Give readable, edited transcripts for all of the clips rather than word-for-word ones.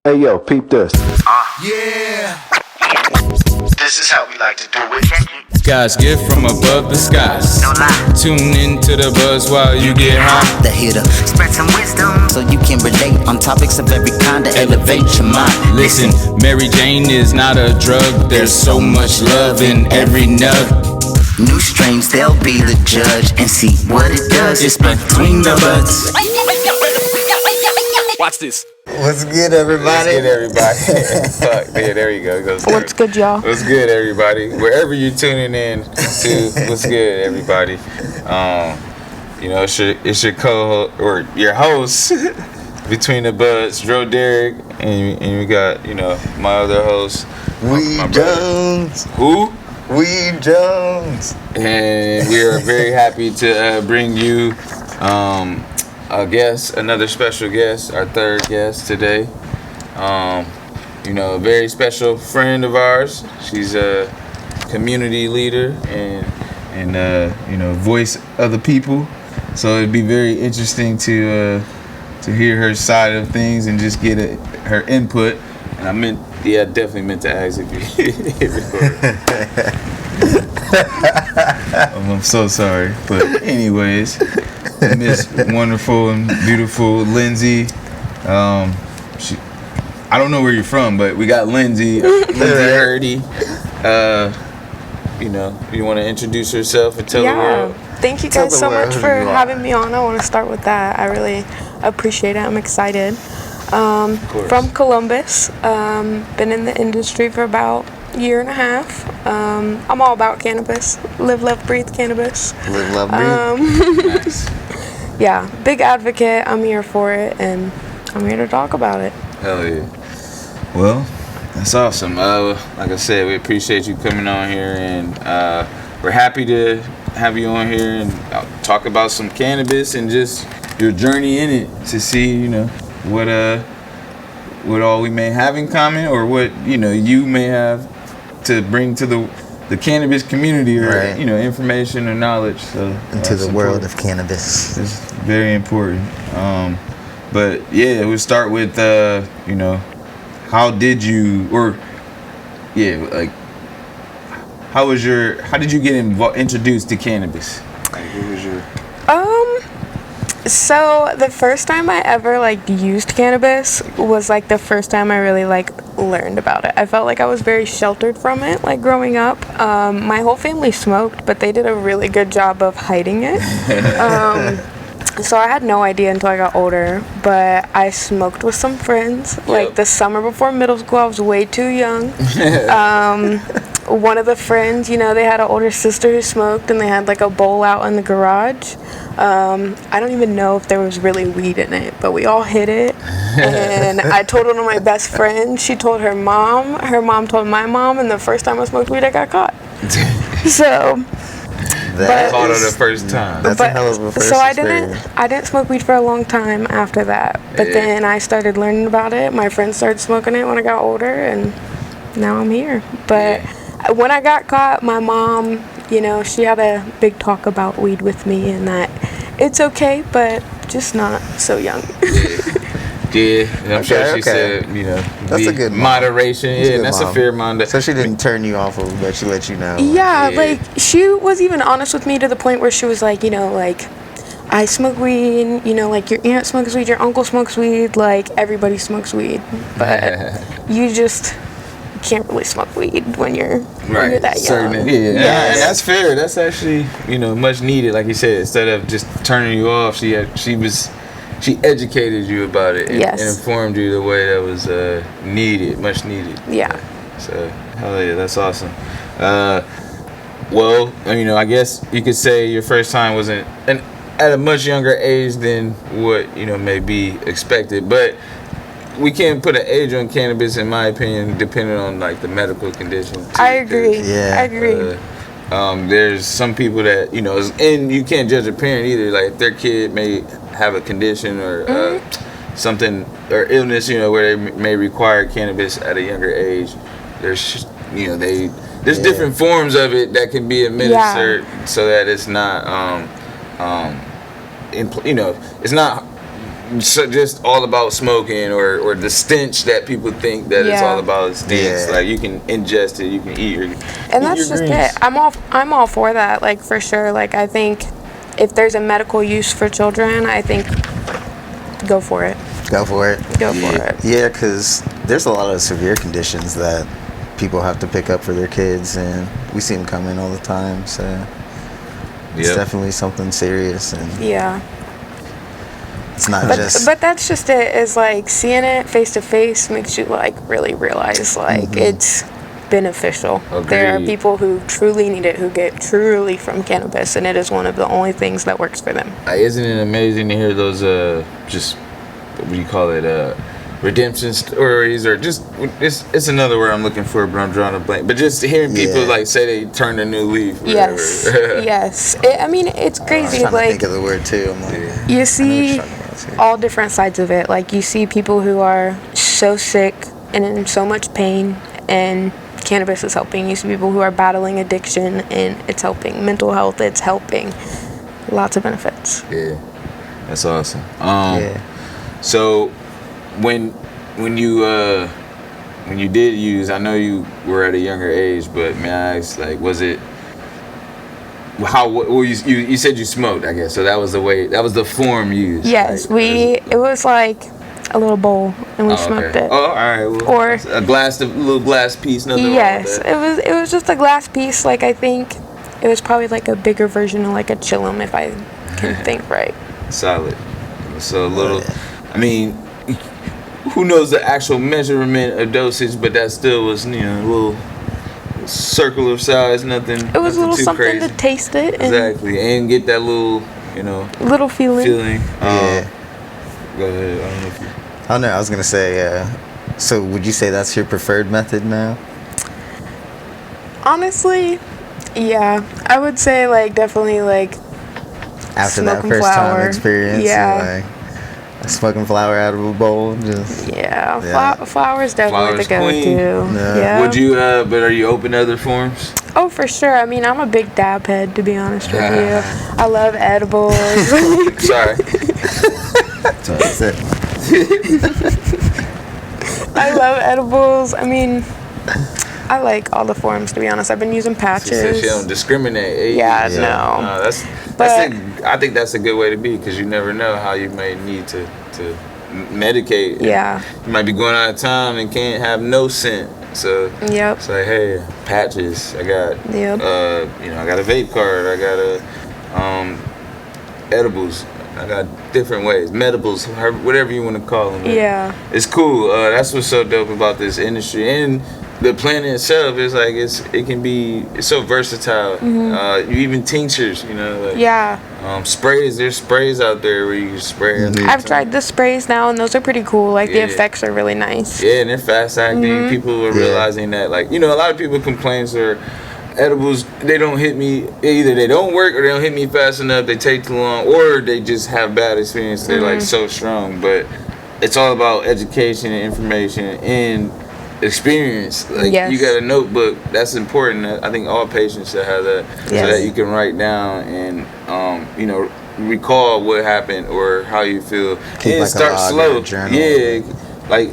Hey yo, peep this. Yeah. This is how we like to do it. God's gift from above the skies. No lie. Tune into the buzz while you get high. The hitter. Spread some wisdom so you can relate on topics of every kind to elevate your mind. Listen, Mary Jane is not a drug. There's so much love in every nug. New strains, they'll be the judge and see what it does. It's between the buds. Watch this. What's good, everybody? What's good, everybody? Fuck, yeah, there you go. What's good, y'all? What's good, everybody? Wherever you're tuning in to, what's good, everybody? It's your co-host or your host, Between the Budz, Dro Derek, and we got my other host, Weed Jones. Who? Weed Jones. And we are very happy to bring you a guest, another special guest, our third guest today. A very special friend of ours. She's a community leader and voice of the people. So it'd be very interesting to hear her side of things and just get her input. And I definitely meant to ask if you hit record. I'm so sorry, but anyways. Miss wonderful and beautiful Lyndsay. I don't know where you're from, but we got Lyndsay Erdy. You want to introduce yourself and tell the world? Thank you guys so much for having me on. I want to start with that. I really appreciate it. I'm excited. From Columbus. Been in the industry for about a year and a half. I'm all about cannabis. Live, love, breathe cannabis. Live, love, breathe. Nice. Yeah, big advocate. I'm here for it, and I'm here to talk about it. Hell yeah. Well, that's awesome. Like I said, we appreciate you coming on here, and we're happy to have you on here and talk about some cannabis and just your journey in it to see, what all we may have in common or what, you may have to bring to the cannabis community or, right. Information or knowledge. So into the world of cannabis. It's very important. But yeah, we'll start with, how did you, how did you get introduced to cannabis? Like, what was your... So the first time I ever used cannabis was the first time I really learned about it. I felt like I was very sheltered from it growing up. My whole family smoked, but they did a really good job of hiding it. So I had no idea until I got older, but I smoked with some friends. The summer before middle school, I was way too young. One of the friends, they had an older sister who smoked, and they had a bowl out in the garage. I don't even know if there was really weed in it, but we all hid it. And I told one of my best friends. She told her mom told my mom, and the first time I smoked weed, I got caught. So... Caught her the first time. That's a hell of a first So experience. I didn't smoke weed for a long time after that. But then I started learning about it. My friends started smoking it when I got older, and now I'm here. But when I got caught, my mom, she had a big talk about weed with me, and that it's okay, but just not so young. Yeah, I'm sure she said, that's a good moderation. That's mom. a fair mom. So she didn't turn you off of, but she let you know. Yeah, she was even honest with me to the point where she was like, I smoke weed, your aunt smokes weed, your uncle smokes weed, everybody smokes weed, but you just can't really smoke weed when you're that young. And that's fair. That's actually, much needed. Like you said, instead of just turning you off, she educated you about it and informed you the way that was much needed. Yeah. So, hell yeah, that's awesome. I guess you could say your first time wasn't at a much younger age than what, may be expected. But we can't put an age on cannabis, in my opinion, depending on, the medical condition. Too, I agree. I agree. There's some people that, and you can't judge a parent either. If their kid may have a condition or something or illness, where they may require cannabis at a younger age. There's, there's different forms of it that can be administered so that it's not, it's not just all about smoking or the stench that people think that it's all about stinks. Yeah. Like you can ingest it, you can eat it. And that's just it. I'm all for that, like for sure. Like I think if there's a medical use for children, I think go for it. Go for it. Go for it. Yeah, because there's a lot of severe conditions that people have to pick up for their kids, and we see them coming all the time. So it's definitely something serious, and Yeah. it's not just. But that's just it. Is like seeing it face to face makes you like really realize like it's beneficial. There are Agreed. people who truly need it, who get truly from cannabis, and it is one of the only things that works for them. Isn't it amazing to hear those just what do you call it redemption stories, or just it's another word I'm looking for, but I'm drawing a blank. But just hearing people like say they turned a new leaf. Or Yes, whatever. yes. I mean, it's I'm crazy. trying to Like think of the word too. I'm like, you I know what you're see talking about, too. all different sides of it. Like you see people who are so sick and in so much pain, and cannabis is helping. You see people who are battling addiction, and it's helping. Mental health, it's helping. Lots of benefits. Yeah, that's awesome. Yeah. So when you did use, I know you were at a younger age, but may I ask, like, was it well, you said you smoked, I guess, so that was the way, that was the form used. Yes, like, it was like a little bowl, and we smoked it. Oh, all right. Well, Or- a little glass piece. Nothing wrong Yes, with that. it was just a glass piece. Like I think it was probably like a bigger version of like a chillum, if I can think right. Solid. So a little. I mean, who knows the actual measurement of dosage, but that still was, a little circular size, nothing. It was a little too something crazy. to taste it and Exactly, and get that little, little feeling. feeling. Yeah. Go ahead. I don't know if you. I don't know. I was gonna say. So would you say that's your preferred method now? Honestly, yeah, I would say like definitely like After that smoking first flower. time experience, Yeah. you're like smoking flower out of a bowl, just yeah, Yeah. Flower's definitely Flower's the go-to. queen. Yeah. Would you? But are you open to other forms? Oh, for sure. I mean, I'm a big dab head, to be honest with you. I love edibles. Sorry. that's it. I love edibles. I mean, I like all the forms, to be honest. I've been using She said patches. she don't discriminate. Hey, Yeah, so, no. But- I think that's a good way to be, because you never know how you may need to medicate. Yeah. You might be going out of town and can't have no scent. So Yep. it's like, hey, patches. I got Yep. I got a vape card. I got edibles. I got different ways, medibles, whatever you want to call them. Yeah. It's cool. That's what's so dope about this industry, and the plant itself is like it's so versatile. You even tinctures, like, Yeah. sprays. There's sprays out there where you can spray. I've tried the sprays now, and those are pretty cool. Like, the Yeah. effects are really nice. Yeah, and they're fast acting. People are realizing that, like, a lot of people complain or edibles, they don't hit me, either they don't work or they don't hit me fast enough, they take too long, or they just have bad experience. They're like so strong. But it's all about education and information and experience. Like, Yes. you got a notebook, that's important. I think all patients should have that, so Yes. that you can write down and recall what happened or how you feel. Keep And like a start log or slow. a journal. Yeah, like,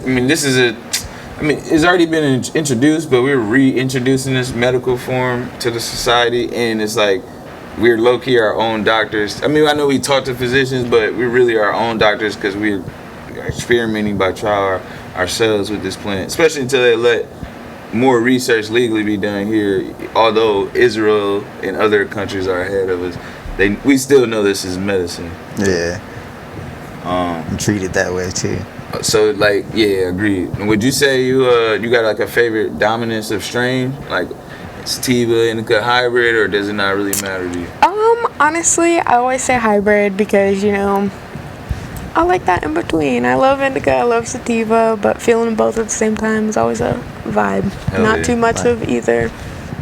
it's already been introduced, but we're reintroducing this medical form to the society, and it's like we're low-key our own doctors. I mean, I know we talk to physicians, but we're really our own doctors, because we're experimenting by trial ourselves with this plant, especially until they let more research legally be done here. Although Israel and other countries are ahead of us, we still know this is medicine. Yeah. I'm treated that way too. So, like, yeah, agreed. Would you say you got like a favorite dominance of strain, like sativa, indica, hybrid, or does it not really matter to you? Honestly, I always say hybrid because, I like that in between. I love indica, I love sativa, but feeling them both at the same time is always a vibe. Hell Not yeah. too much of either.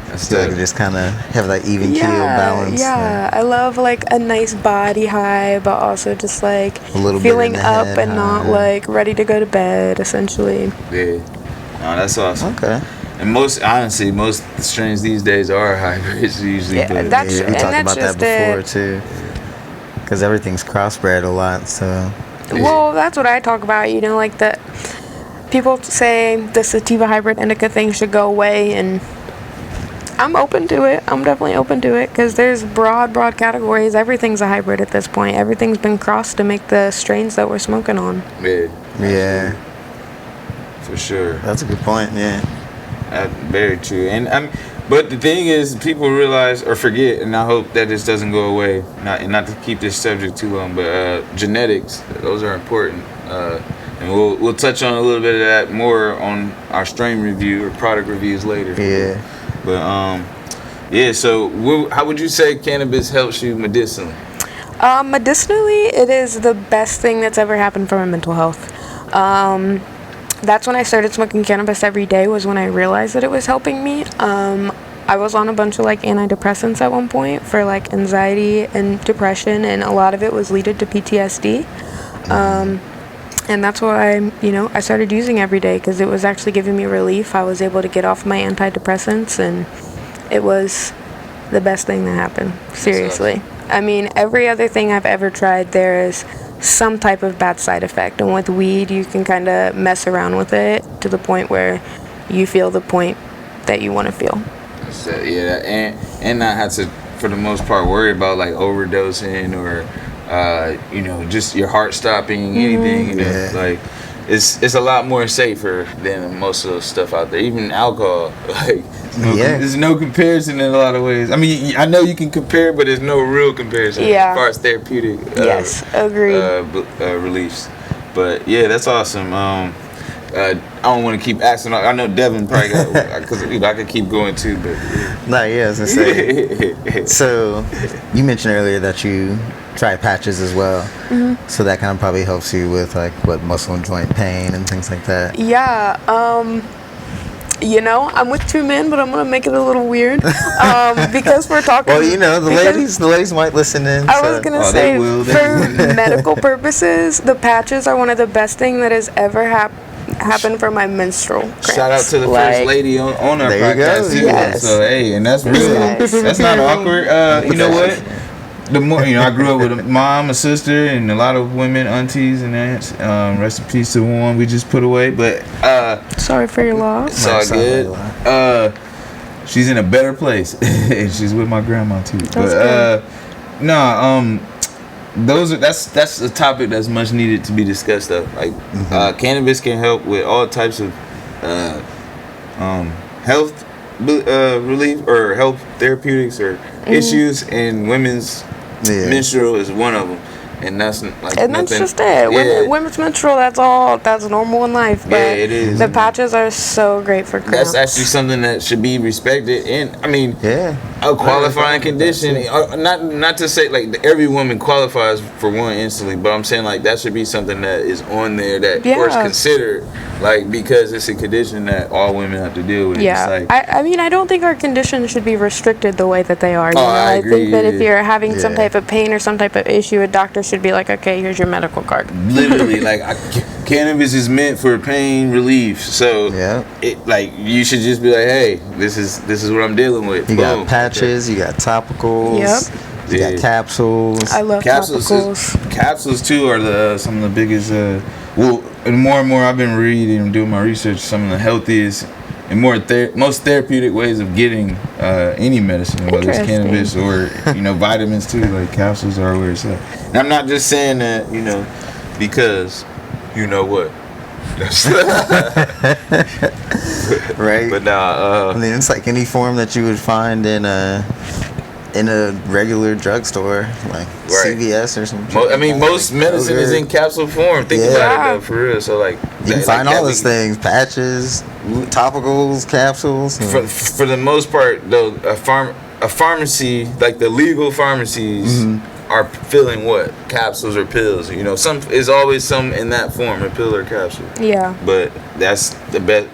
That's So I can just kind of have that even keel balance. Yeah. I love like a nice body high, but also just like A little bit feeling in the up head and not high. like ready to go to bed, essentially. Yeah. No, that's awesome. Okay. And most strains these days are hybrids usually. Yeah, but that's- Yeah, we and talked that's about that just before it. too. Because everything's crossbred a lot, so Well, that's what I talk about. You know, like the people say the sativa hybrid indica thing should go away, and I'm open to it. I'm definitely open to it because there's broad categories. Everything's a hybrid at this point. Everything's been crossed to make the strains that we're smoking on. Yeah. For sure. That's a good point. Yeah. Very true. And but the thing is, people realize or forget, and I hope that this doesn't go away. Not to keep this subject too long, but genetics, those are important. And we'll touch on a little bit of that more on our strain review or product reviews later. Yeah. But so how would you say cannabis helps you medicinally? Medicinally, it is the best thing that's ever happened for my mental health. That's when I started smoking cannabis every day, was when I realized that it was helping me. I was on a bunch of like antidepressants at one point for like anxiety and depression, and a lot of it was leading to PTSD. And that's why I started using every day, because it was actually giving me relief. I was able to get off my antidepressants, and it was the best thing that happened. Seriously. I mean, every other thing I've ever tried, there is some type of bad side effect. And with weed, you can kind of mess around with it to the point where you feel the point that you want to feel. So, yeah, and not have to, for the most part, worry about like overdosing or just your heart stopping, anything. Like it's a lot more safer than most of the stuff out there. Even alcohol, like there's no comparison in a lot of ways. I mean, I know you can compare, but there's no real comparison as far as therapeutic. Agreed. Reliefs. But yeah, that's awesome. I don't want to keep asking. I know Devin probably got, because I could keep going too, but I was gonna say. So you mentioned earlier that you try patches as well. Mm-hmm. So that kind of probably helps you with like muscle and joint pain and things like that. Yeah. I'm with two men, but I'm gonna make it a little weird because we're talking. Well, the ladies might listen in. I was gonna say, for medical purposes, the patches are one of the best thing that has ever happened for my menstrual cramps. Shout out to the first lady on our podcast too. Yes. So hey, and that's real. That's not awkward. You know what? The more I grew up with a mom, a sister, and a lot of women, aunties, and aunts. Rest in peace to the one we just put away. But sorry for your loss. It's all good. She's in a better place, and she's with my grandma too. That's a topic that's much needed to be discussed though. Like cannabis can help with all types of health relief or health therapeutics or issues, and women's menstrual is one of them. And that's like and nothing. That's just it. Women's menstrual, that's normal in life. But it is. The patches are so great for cramps. That's actually something that should be respected. And I mean, a qualifying condition. Not to say like every woman qualifies for one instantly, but I'm saying like that should be something that is on there that or is considered, like, because it's a condition that all women have to deal with. Yeah. It's like, I mean, I don't think our conditions should be restricted the way that they are. I agree, think that if you're having some type of pain or some type of issue, a doctor should be like, okay, here's your medical card. Literally, like cannabis is meant for pain relief, so you should just be like, hey, this is what I'm dealing with. You got patches, you got topicals, you got capsules. I love topicals. Capsules too are some of the biggest. And more I've been reading and doing my research. Some of the healthiest and most therapeutic ways of getting any medicine, whether it's cannabis or vitamins too. Like capsules are where it's at. And I'm not just saying that because you know what. Right. But now, I mean, it's like any form that you would find in a regular drugstore, like CVS or something. I mean, most medicine is in capsule form. Think about it though, for real. So like, you can find all those things: patches, topicals, capsules. For the most part, though, a pharmacy, like the legal pharmacies, are filling what capsules or pills. Some is always some in that form, a pill or capsule. Yeah. But that's the best.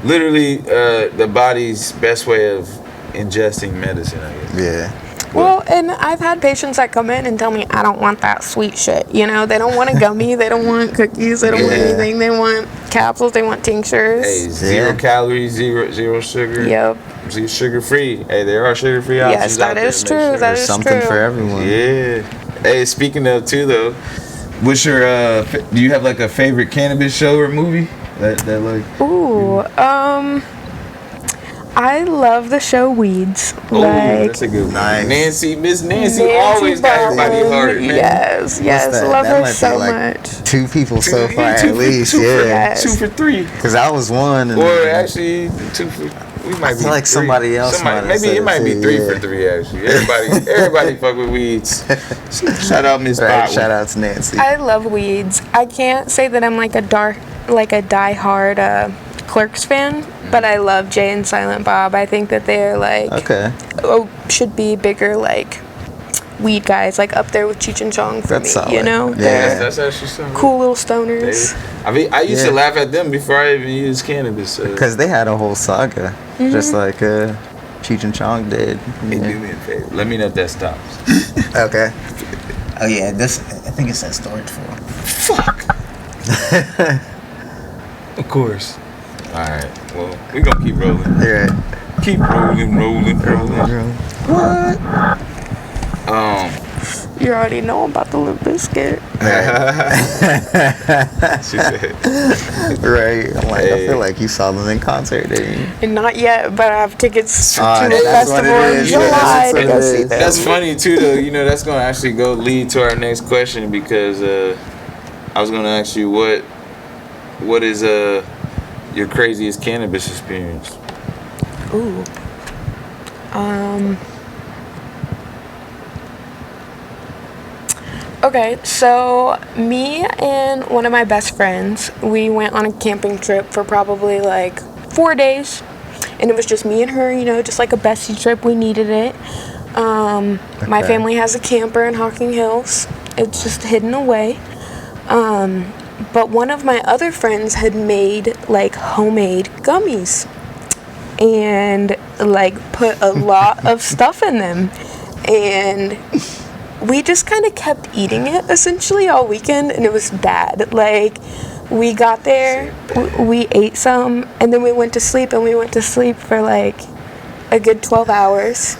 Literally, the body's best way of ingesting medicine, I guess. Yeah. Well, and I've had patients that come in and tell me, I don't want that sweet shit. They don't want a gummy, they don't want cookies, they don't want anything. They want capsules, they want tinctures. Hey, 0 calories, zero sugar. Yep. Sugar free. Hey, there are sugar free options. Yes, that is true. That is something true. for everyone. Yeah. Hey, speaking of too though, What's your do you have like a favorite cannabis show or movie that like? Ooh, I love the show Weeds. Oh, Like, that's a good one. Nice. Miss Nancy always got everybody Baldwin. hard, man. Yes, yes, That- love that her might be so like much. 2 people so far Two at for- least, two for- yeah. Yes. 2 for 3, Because I was 1. And or actually 2 for. We might I be feel like 3. somebody else might have maybe said it might be too, 3 yeah. for 3 actually. Everybody fuck with Weeds. Shout out Miss right, Botwin. shout out to Nancy. I love Weeds. I can't say that I'm like a die-hard Clerks fan, but I love Jay and Silent Bob. I think that they're like Okay. should be bigger like weed guys, like up there with Cheech and Chong for That's me. solid. You know, Yeah. they're That's actually something. cool little stoners. I mean, I used to Yeah. laugh at them before I even used cannabis. Because they had a whole saga, just like Cheech and Chong did. Hey, Yeah. do me a favor. Let me know if that stops. Okay. Oh yeah, this I think it says storage for. Fuck. Of course. All right. Well, we gonna keep rolling. Alright. Keep rolling. What? You already know about the Limp Bizkit. She said. Right. I'm like, I Hey. feel like you saw them in concert, didn't you? And not yet, but I have tickets to Ah, the that's what it festival in is. July That's to what go it see is. them. That's funny too, though. You know, that's gonna actually go lead to our next question because I was gonna ask you what is your craziest cannabis experience? Ooh. Okay, so me and one of my best friends, we went on a camping trip for probably like 4 days. And it was just me and her, you know, just like a bestie trip. We needed it. My Okay. family has a camper in Hocking Hills. It's just hidden away. But one of my other friends had made like homemade gummies and like put a lot of stuff in them. And we just kind of kept eating it essentially all weekend, and it was bad. Like, we got there, we ate some, and then we went to sleep, and we went to sleep for like a good 12 hours.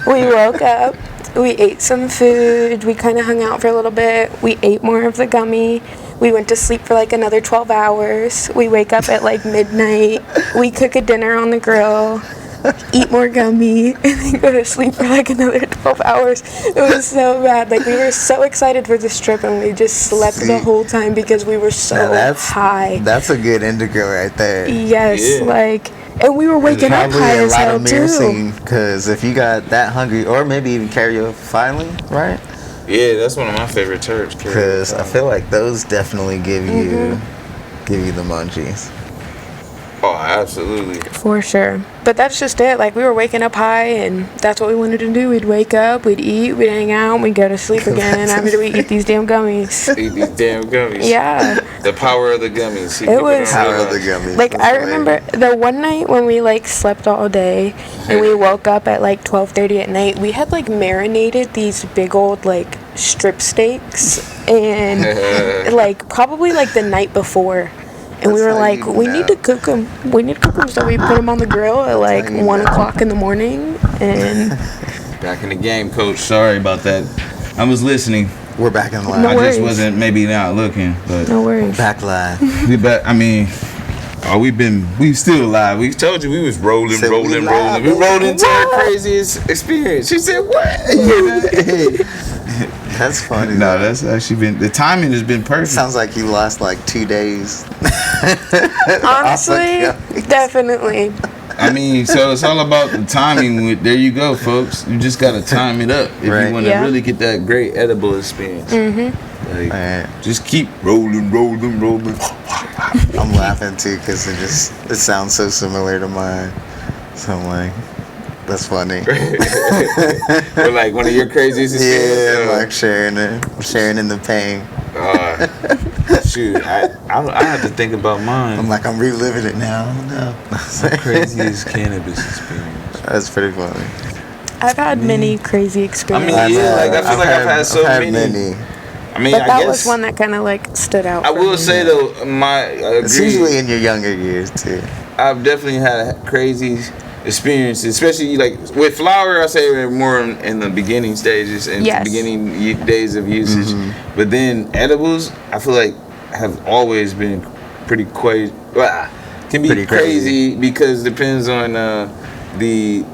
We woke up, we ate some food, we kind of hung out for a little bit, we ate more of the gummy, we went to sleep for like another 12 hours, we wake up at like midnight, we cook a dinner on the grill, eat more gummy, and then go to sleep for like another 12 hours. It was so bad. Like, we were so excited for this trip, and we just slept the whole time because we were so Now high. That's a good indigo right there. Yes, Yeah. like, and we were waking up Probably high a as lot hell of too. myrcene, because if you got that hungry, or maybe even cariophylline, right? Yeah, that's one of my favorite terms. Because I feel like those definitely give you the munchies. Oh, absolutely. For sure. But that's just it. Like, we were waking up high, and that's what we wanted to do. We'd wake up, we'd eat, we'd hang out, we'd go to sleep again after we eat these damn gummies. Eat these damn gummies. Yeah. The power of the gummies. See, It people was- don't Power of the realize. gummies. Like, that's I hilarious. remember the one night when we like slept all day and we woke up at like 12:30 at night, we had like marinated these big old like strip steaks and like probably like the night before. And we That's were how like, you we know. need to cook them. We need to cook them, so we put them on the grill at like how you 1 know. o'clock in the morning. And Back in the game, coach. Sorry about that. I was listening. We're back in line. No I worries. just wasn't maybe not looking, but no worries. Back live. we back. I mean, we still alive. We told you we was rolling. Said we We live, rolled into our craziest experience. She said, "What?" That's funny. No, though. that's actually been the timing has been perfect. Sounds like you lost like 2 days. Honestly, definitely. I mean, so it's all about the timing. There you go, folks. You just gotta time it up if Right. you want to Yeah. really get that great edible experience. Like, Alright. just keep rolling. I'm laughing too because it sounds so similar to mine. So I'm like, that's funny. Or like one of your craziest Yeah, experiences. like sharing in the pain. Shoot, I have to think about mine. I'm like, I'm reliving it now. No. Craziest cannabis experience. That's pretty funny. I've had many crazy experiences. I feel like I've had so many. I mean, But I that guess was one that kind of like stood out. I for will me. say though, It's usually in your younger years too. I've definitely had crazy experience, especially like with flower. I say we're more in the beginning stages and beginning days of usage. But then edibles, I feel like have always been pretty crazy. Can be pretty crazy because it depends on the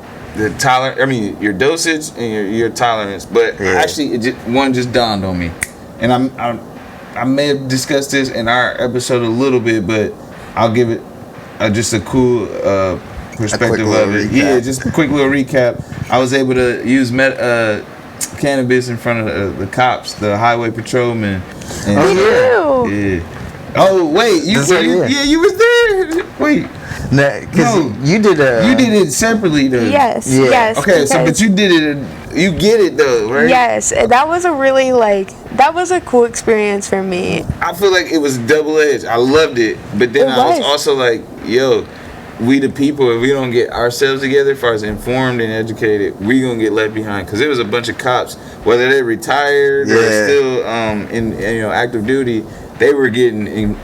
tolerance. I mean, your dosage and your tolerance. But actually, one just dawned on me, and I may have discussed this in our episode a little bit, but I'll give it just a cool perspective of it. Recap. Yeah, just a quick little recap. I was able to use cannabis in front of the cops, the highway patrolman. Yeah. Oh wait, you was there. Wait. No, you did it separately though. Yes. Okay, so but you did it. You get it though, right? Yes, that was a really that was a cool experience for me. I feel like it was double-edged. I loved it, but then I was also like, yo, we the people, if we don't get ourselves together as far as informed and educated, we gonna get left behind. Because there was a bunch of cops, whether they retired or still in active duty, they were getting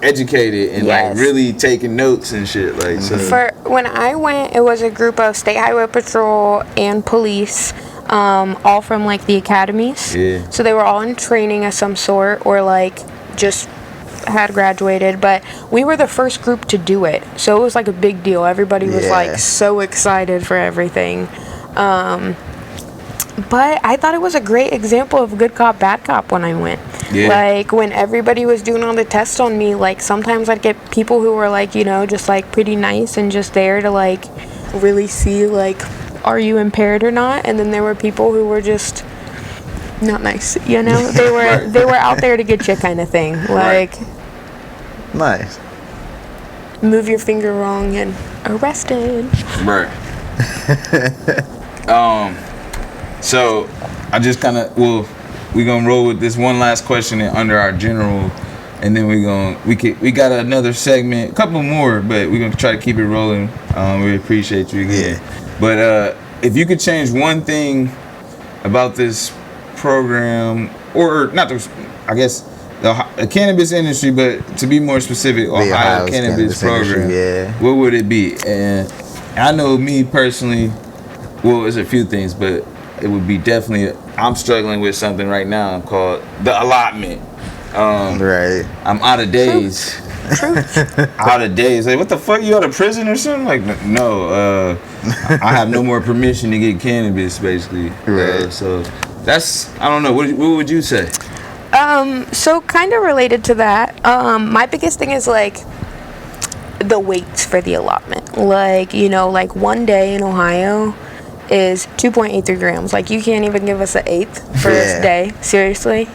educated and like really taking notes and shit. Like for when I went, it was a group of state highway patrol and police, all from like the academies. Yeah. So they were all in training of some sort or like just had graduated, but we were the first group to do it, so it was like a big deal. Everybody was like so excited for everything, but I thought it was a great example of good cop bad cop when I went. Like when everybody was doing all the tests on me, like sometimes I'd get people who were like just like pretty nice and just there to like really see like are you impaired or not, and then there were people who were just not nice, they were they were out there to get you kind of thing, like nice, move your finger wrong and arrested. Right. So I just kind of we're gonna roll with this one last question under our general, and then we got another segment, a couple more, but we're gonna try to keep it rolling. We appreciate you again. But if you could change one thing about this program, or not the cannabis industry, but to be more specific, Ohio cannabis program, what would it be? And I know me personally, there's a few things, but it would be definitely, I'm struggling with something right now called the allotment. Right. I'm out of days. Out of days. Like, what the fuck? You out of prison or something? Like, no. I have no more permission to get cannabis, basically. Right. So that's, I don't know. What would you say? So kind of related to that, my biggest thing is like the weights for the allotment. Like, like one day in Ohio is 2.83 grams. Like, you can't even give us an eighth for this day. Seriously.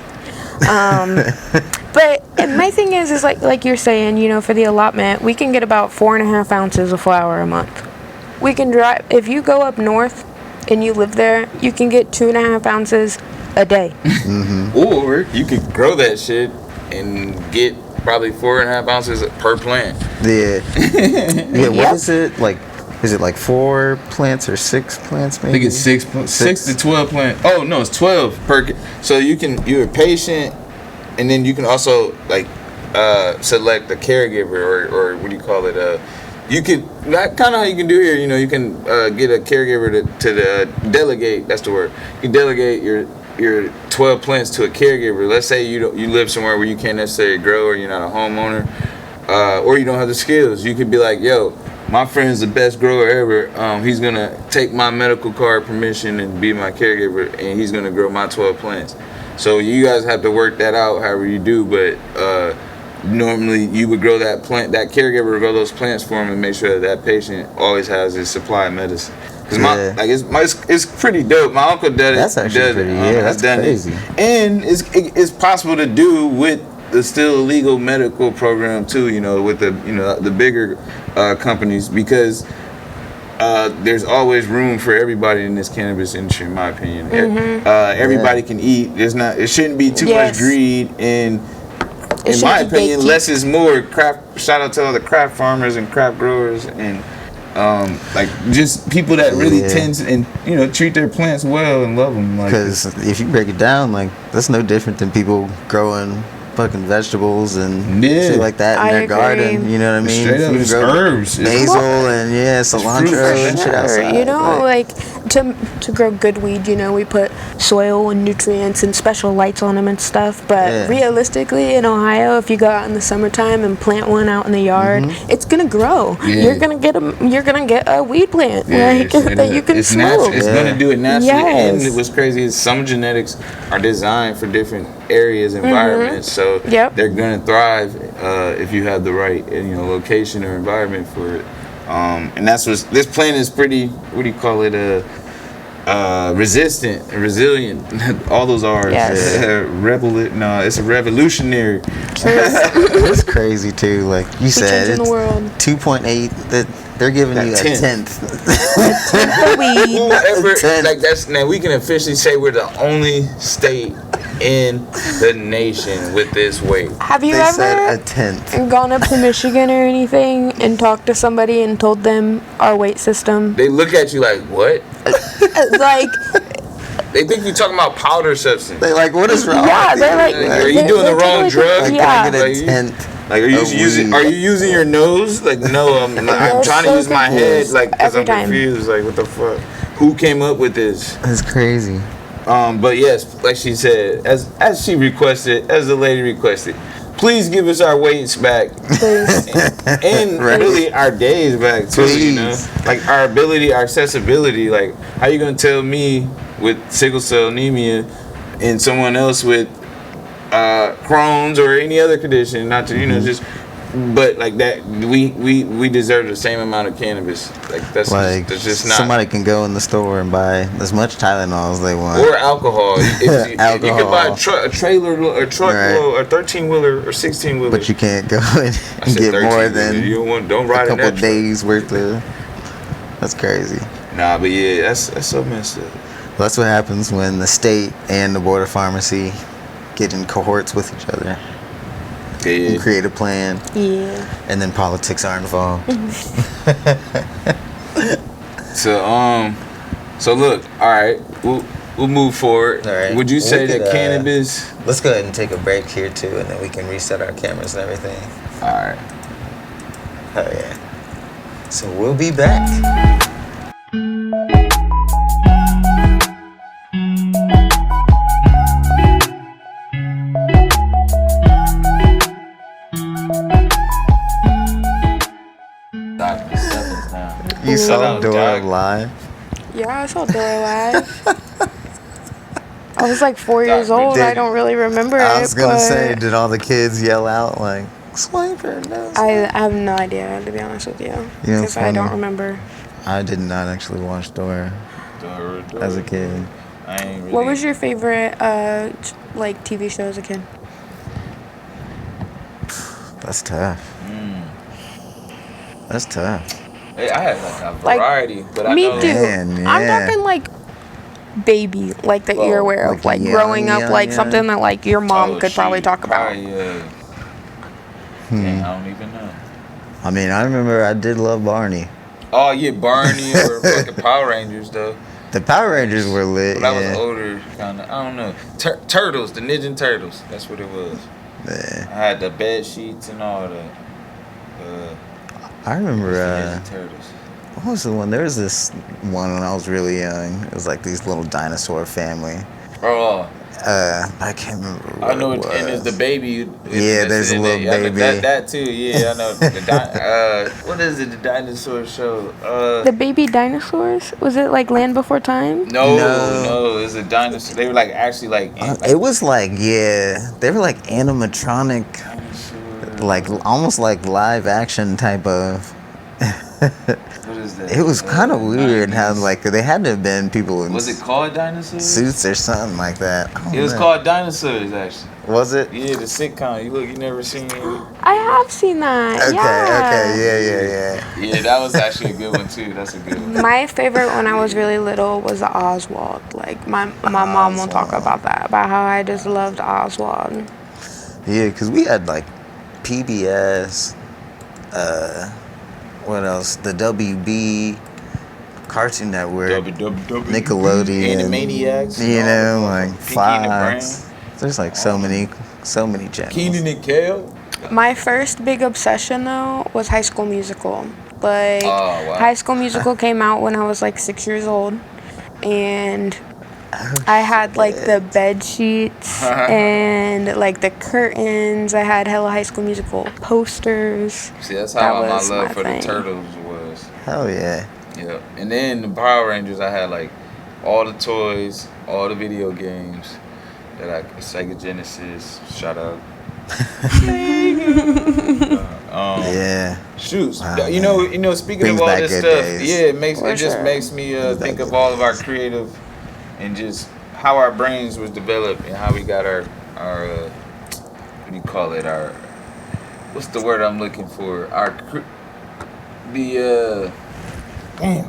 But my thing is like you're saying, for the allotment, we can get about 4.5 ounces of flower a month. We can drive, if you go up north and you live there, you can get 2.5 ounces a day. Or you could grow that shit and get probably 4.5 ounces per plant. What is it like? Is it like 4 plants or 6 plants maybe? I think it's 6 to 12 plants. Oh no, it's 12 per. So you're a patient, and then you can also like select a caregiver or what do you call it? You could, not kind of how you can do here. You can get a caregiver to delegate. That's the word. You can delegate your 12 plants to a caregiver. Let's say you live somewhere where you can't necessarily grow, or you're not a homeowner, or you don't have the skills. You could be like, yo, my friend's the best grower ever. He's gonna take my medical card permission and be my caregiver, and he's gonna grow my 12 plants. So you guys have to work that out however you do, but normally you would grow that plant, that caregiver would grow those plants for him and make sure that patient always has his supply of medicine. Cause it's pretty dope. My uncle does it. That's actually pretty. That's crazy. And it's possible to do with the still illegal medical program too. With the bigger companies, because there's always room for everybody in this cannabis industry, in my opinion. Everybody can eat. It shouldn't be too much greed, and in my opinion, less is more. Shout out to all the craft farmers and craft growers, and like just people that really tend and treat their plants well and love them. Because if you break it down, like that's no different than people growing fucking vegetables and Yeah. shit like that in I their agree. garden. You know what I mean? Straight up, You can it's grow herbs. It's basil and cilantro and shit Sure. outside. You know, like to grow good weed, you know, we put soil and nutrients and special lights on them and stuff. But Yeah. realistically, in Ohio, if you go out in the summertime and plant one out in the yard, it's gonna grow. Yeah. You're gonna get a weed plant like it's- that you can it's smoke. It's Yeah. gonna do it naturally. Yes. And what's crazy is some genetics are designed for different areas, environments. So Yep. they're gonna thrive if you have the right location or environment for it. And that's what this plant is pretty. What do you call it? Resistant, resilient. All those R's. Yes. No, it's a revolutionary. It's crazy too. Like you said, changing the it's world. 2.8. That they're giving you a tenth. tenth. The weed. Whoever, Ten. like that's now we can officially say we're the only state in the nation with this weight. Have you They said a ever tenth. gone up to Michigan or anything and talked to somebody and told them our weight system? They look at you like, what? Like, They think you're talking about powder substance. They like, what is wrong? yeah, with they're you? like, Are you doing the wrong drug? Like, Yeah. can I Like, get a tenth? Like, are you of using? weed? Are you using your nose? Like, no, I'm They're trying so to use my head. confused Like, 'cause every I'm time. confused. Like, what the fuck? Who came up with this? That's crazy. But yes, like she said, as she requested, as the lady requested, please give us our weights back please. and Right. really our days back too. You know, Please. like our ability, our accessibility. Like, how you gonna tell me with sickle cell anemia and someone else with Crohn's or any other condition, not to just. But like that, we deserve the same amount of cannabis. Like that's just not. somebody can go in the store and buy as much Tylenol as they want. Or alcohol. If you can buy Alcohol. a trailer or truck Right. or 13-wheeler or 16-wheeler. But you can't go in I and said get 13, more nigga. than You don't a ride in couple that truck. days worth of. That's crazy. Nah, but yeah, that's so messed up. That's what happens when the state and the border pharmacy get in cohorts with each other Yeah. and create a plan, Yeah. and then politics are involved. So look, all right, we'll move forward. All right. Would you say We could, that cannabis? Let's go ahead and take a break here too, and then we can reset our cameras and everything. All right. Oh yeah. So we'll be back. Dr. Stephens now. You Shout saw out, Dora Doc. live. Yeah, I saw Dora live. I was like 4 years Dr. old. I Did- don't really remember it. I was gonna but say, did all the kids yell out like "Swiper"? No. I have no idea, to be honest with you. You know, Because I don't funny. remember. I did not actually watch Dora as a kid. I ain't really. What was your favorite, like, TV show as a kid? That's tough. That's tough. Hey, I had like a Like, variety, but I Me know. too. Man, I'm yeah. talking, like, baby, like, that you're aware of. like Like, young, growing up, young, like, young. something that, like, your mom could probably talk about. Dang, I don't even know. I mean, I remember I did love Barney. Oh yeah, Barney or fucking Power Rangers though. The Power Rangers were lit. But I was Yeah. older, kind of. I don't know. Turtles, the Ninja Turtles. That's what it was. Yeah. I had the bed sheets and all that. I remember. Ninja Turtles. What was the one? There was this one when I was really young. It was like these little dinosaur family. Oh, I can't remember. What I know. it was. And there's the baby. Yeah, there's a in little there. I know baby. That too. Yeah, I know. What is it? The dinosaur show. The baby dinosaurs? Was it, like, Land Before Time? No. It's a dinosaur. They were like actually like. It was like, yeah, they were like animatronic, like almost like live action type of. What is that? It was kind of weird how 90s. like they had to have been people in Was it called Dinosaurs? suits or something like that. I don't It was know. called Dinosaurs actually. Was it? Yeah, the sitcom. You never seen it? I have seen that. Okay, yeah. yeah. Yeah, that was actually a good one too. That's a good one. My favorite when I was really little was Oswald. Like, my mom will talk about that, about how I just loved Oswald. Yeah, because we had like PBS, what else? The WB, Cartoon Network, Nickelodeon, Animaniacs. you know, like Pinky and the Brain. Fox. There's like so many So many channels. Keenan and Kel. My first big obsession though was High School Musical. Like, Oh, wow. High School Musical came out when I was like 6 years old, and I had like the bed sheets and like the curtains. I had hella High School Musical posters. See, that's That how my was love my for thing. the Turtles was. Hell yeah. Yeah. And then the Power Rangers, I had like all the toys, all the video games that I Sega Genesis, shout out. Yeah. Shoots. Wow, you know, speaking Brings of all back this good stuff, days. yeah, it just sure. makes me think back of good all of our creative and just how our brains was developed and how we got our what do you call it? Our what's the word I'm looking for?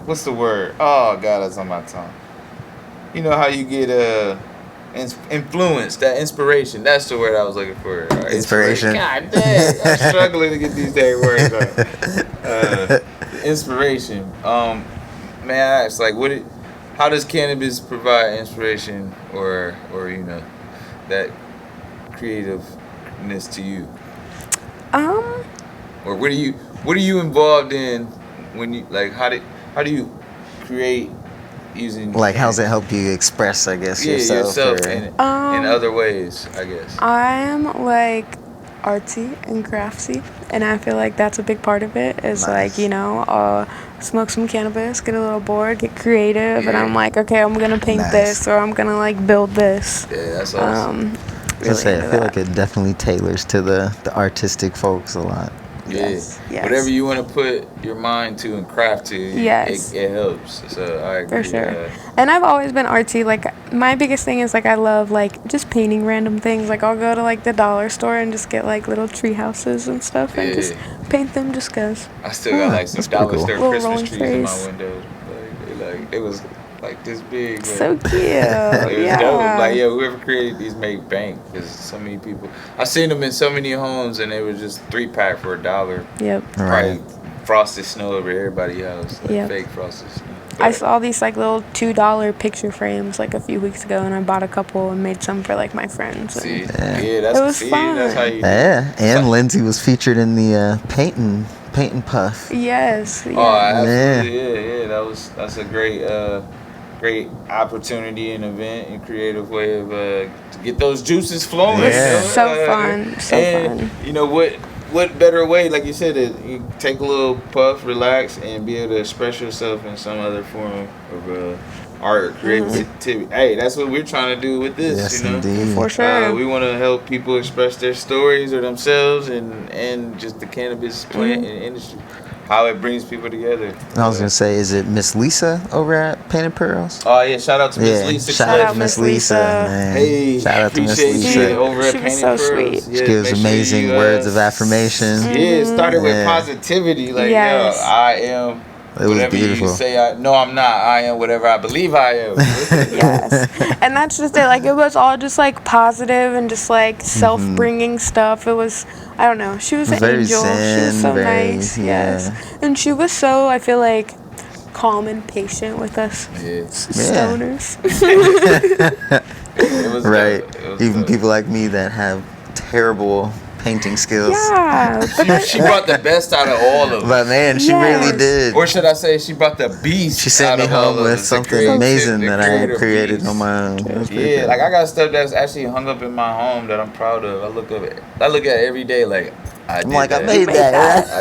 What's the word? Oh God, that's on my tongue. You know how you get influence, that inspiration. That's the word I was looking for. Inspiration. God dang, I'm struggling to get these dang words out. Inspiration. May I ask, like, how does cannabis provide inspiration or you know that creativeness to you? Or what are you involved in when you like how do you create using Like, how's it help you express, I guess, yourself? Or, in other ways, I guess. I'm like artsy and craftsy, and I feel like that's a big part of it. Is Nice. like, smoke some cannabis, get a little bored, get creative, and Yeah. I'm like, okay, I'm gonna paint Nice. this, or I'm gonna like build this. Yeah, that's awesome. I was gonna say, into I feel that. like it definitely tailors to the artistic folks a lot. Yes, Yeah. yes. Whatever you want to put your mind to and craft to, Yes. it helps. So I agree. For sure. And I've always been artsy. Like, my biggest thing is, like, I love, like, just painting random things. Like, I'll go to, like, the dollar store and just get, like, little tree houses and stuff and just paint them just because. I still got like some that's pretty dollar cool. store Little Christmas rolling trees in my trees. window. Like it was like this big. But So cute. it was Yeah. dope. Like, yeah, whoever created these made bank because so many people. I seen them in so many homes and they were just 3-pack for $1. Yep. Probably frosted snow over everybody's house. Like Yep. fake frosted snow. I But- saw these, like, little $2 picture frames, like, a few weeks ago, and I bought a couple and made some for, like, my friends. And See, Yeah. that's It was that's how fun. you. Yeah, and Lyndsay was featured in the painting puff. Yes. Oh, Yeah. absolutely, yeah. That's a great opportunity and event and creative way of to get those juices flowing. Yeah. You know? So fun, so and, fun. You know what better way, like you said, you take a little puff, relax, and be able to express yourself in some other form of art, creativity. Hey, that's what we're trying to do with this. Yes, you know? indeed. For sure. We want to help people express their stories or themselves and just the cannabis plant and industry, how it brings people together. I was gonna say, is it Miss Lisa over at Painted Pearls? Oh yeah, shout out to Miss Yeah, Lisa. shout Cliff. out to Miss Miss Lisa. Lisa. Man. Hey, Shout out to Miss appreciate Lisa. you over at She was Painted so Pearls. sweet. She Yeah, gives make sure amazing you, words of affirmation. Yeah, it started with Yeah. positivity. Like, Yes. yo, I am It was whatever beautiful. you say. No, I'm not. I am whatever I believe I am. Yes. And that's just it. Like, it was all just, like, positive and just, like, self-bringing stuff. It was, I don't know. She was an Very angel. She zen, was so very- nice. yeah. Yes. And she was so, I feel like, calm and patient with us Yeah. stoners. It was Right. dope. It was Even dope. people like me that have terrible painting skills. Yeah. She brought the best out of all of us. But man, she Yes. really did. Or should I say, she brought the beast. She sent me out of all home of with us, the something creative- amazing the that I had creative created beast. on my own. It was pretty Yeah, good. like I got stuff that's actually hung up in my home that I'm proud of. I look at it every day. Like I did I'm like, that. I made that.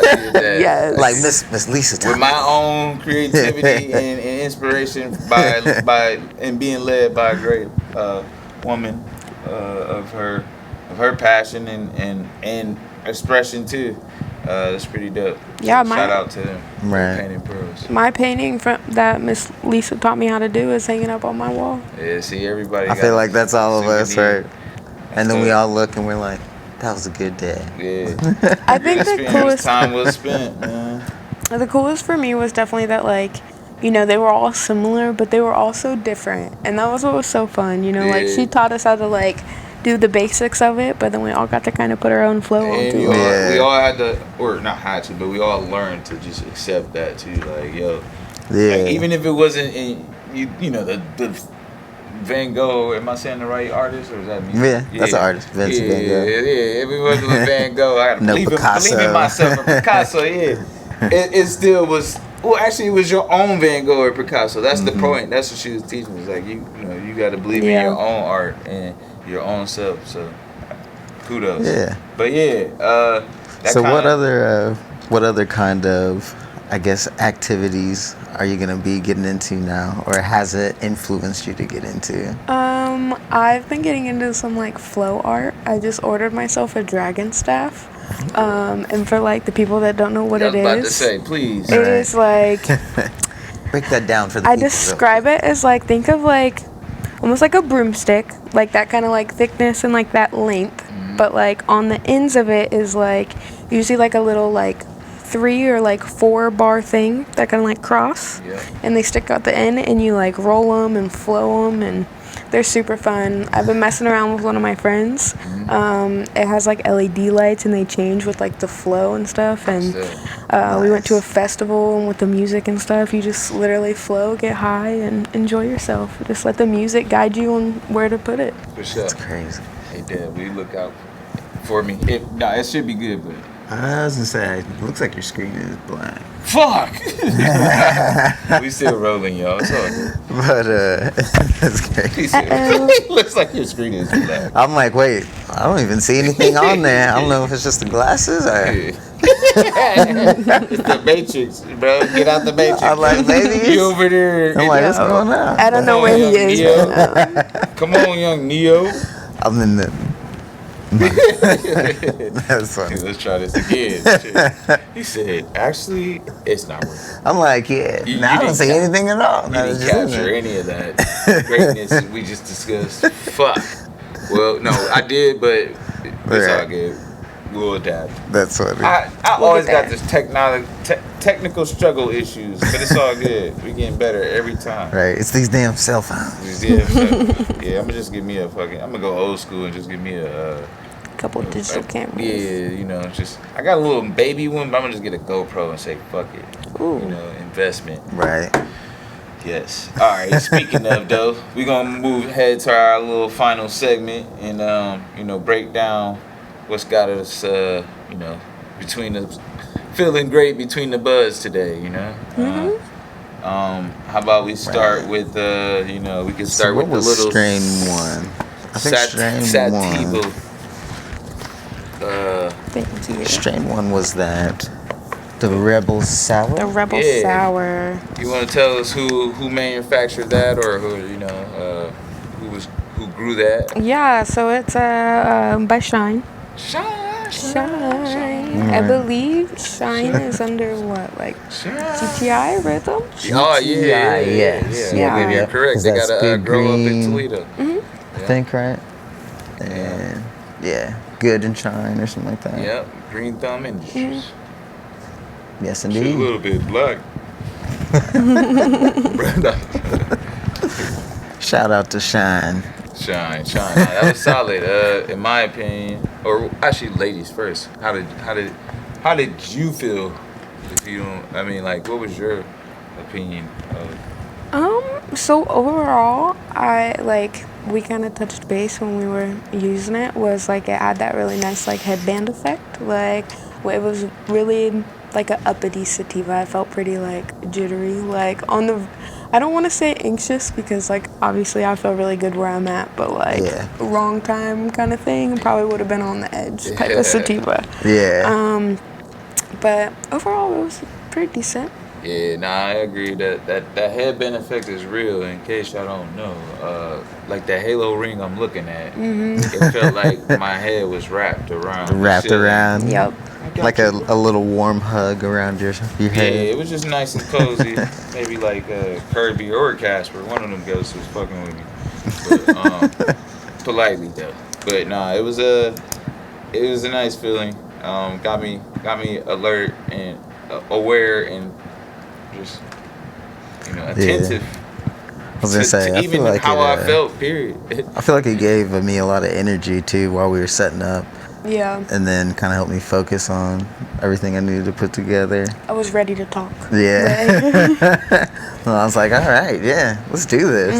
I did that. Yes. Like Miss Lisa. With Taught me. my own creativity and inspiration by and being led by a great woman of her passion and expression too. That's pretty dope. Yeah, Shout out to them. Right. Painted Pearls. My painting that Miss Lisa taught me how to do is hanging up on my wall. Yeah, see everybody. I feel like that's all of us, right? And then we dope. all look and we're like, that was a good day. Yeah. I think the coolest time was spent, man. The coolest for me was definitely that, like, you know, they were all similar, but they were all so different. And that was what was so fun, you know, like, Yeah. she taught us how to, like, do the basics of it, but then we all got to kind of put our own flow And onto it. we all had to, or not had to, but we all learned to just accept that too. Like, yo, Yeah. like, even if it wasn't in, you know, the Van Gogh. Am I saying the right artist, or is that me? Yeah, that's an artist, Vincent Van Gogh. Yeah. If we wasn't with Van Gogh, I gotta No, believe Picasso. in myself. Or Picasso, yeah. It still was. Well, actually, it was your own Van Gogh or Picasso. That's the point. That's what she was teaching. It's like you know, you got to believe in your own art and your own self. So, kudos. Yeah. But yeah. So what other kind of, I guess, activities are you gonna be getting into now, or has it influenced you to get into? I've been getting into some like flow art. I just ordered myself a dragon staff. And for like the people that don't know what it is, I was about to say, please. It is like Break that down for the I people. describe it as like, think of like almost like a broomstick, like that kind of like thickness and like that length, but like on the ends of it is like usually like a little like 3 or like 4 bar thing that kind of like cross, and they stick out the end, and you like roll them and flow them, and they're super fun. I've been messing around with one of my friends. It has like LED lights, and they change with like the flow and stuff. And we went to a festival, and with the music and stuff, you just literally flow, get high, and enjoy yourself. Just let the music guide you on where to put it. For sure. That's crazy. Hey, Dad, will you look out for me? It should be good, but. I was gonna say, it looks like your screen is black. Fuck! We still rolling, y'all. It's all good. But that's crazy. Looks like your screen is black. I'm like, wait, I don't even see anything on there. I don't know if it's just the glasses or. It's the Matrix, bro. Get out the Matrix. I'm like, maybe You over there. I'm like, what's going on? I don't know where he is. Neo. Come on, young Neo. I'm in the. That's funny. Let's try this again. He said, actually, it's not working. I'm like, yeah. You I don't didn't see anything at all. You No, it's didn't just in capture there. any of that greatness we just discussed. Fuck. Well, no, I did, but it's all good. We'll adapt. That's funny. I always got this technical struggle issues, but it's all good. We're getting better every time. Right. It's these damn cell phones. Yeah, I'm gonna just give me I'm gonna go old school and just give me a Couple digital cameras. Yeah, you know, just I got a little baby one, but I'm gonna just get a GoPro and say fuck it. Ooh. You know, investment. Right. Yes. All right. Speaking of though, we're gonna move ahead to our little final segment and you know, break down what's got us between the feeling great between the buzz today. You know. How about we start with we can start with the little strain one. I think strain one. Thank you. Strain one was that the Rebel Sour. The Rebel Yeah. Sour. You want to tell us who manufactured that, or who grew that? Yeah, so it's by Shine. Shine. I believe Shine is under what, like GTI Rhythm? Oh yeah, yes. Yeah. You're correct. They gotta Good grow up in green. Toledo. I think, right? And Good and Shine or something like that. Yep, Green Thumb Industries. Yes, She's a indeed. little bit black. Shout out to Shine. Shine. That was solid. In my opinion, or actually, ladies first. How did you feel? If you don't, I mean, like, what was your opinion of? So overall, we kind of touched base when we were using it, was like it had that really nice like headband effect. Like it was really like a uppity sativa. I felt pretty like jittery, like on the, I don't want to say anxious because like obviously I feel really good where I'm at, but like wrong time kind of thing, probably would have been on the edge type of sativa. Yeah. But overall it was pretty decent. Yeah, I agree that headband effect is real. In case y'all don't know, like that halo ring I'm looking at, it felt like my head was wrapped around. Yep. Like a little warm hug around your Yeah, head. it was just nice and cozy. Maybe like Kirby or Casper, one of them ghosts was fucking with me, but, politely though. But it was a nice feeling. Got me alert and aware and just attentive. I was gonna say, I even feel like how I felt. Period. I feel like it gave me a lot of energy too while we were setting up. Yeah. and then kind of helped me focus on everything I needed to put together. I was ready to talk. Yeah. Well, I was like, all right, yeah, let's do this.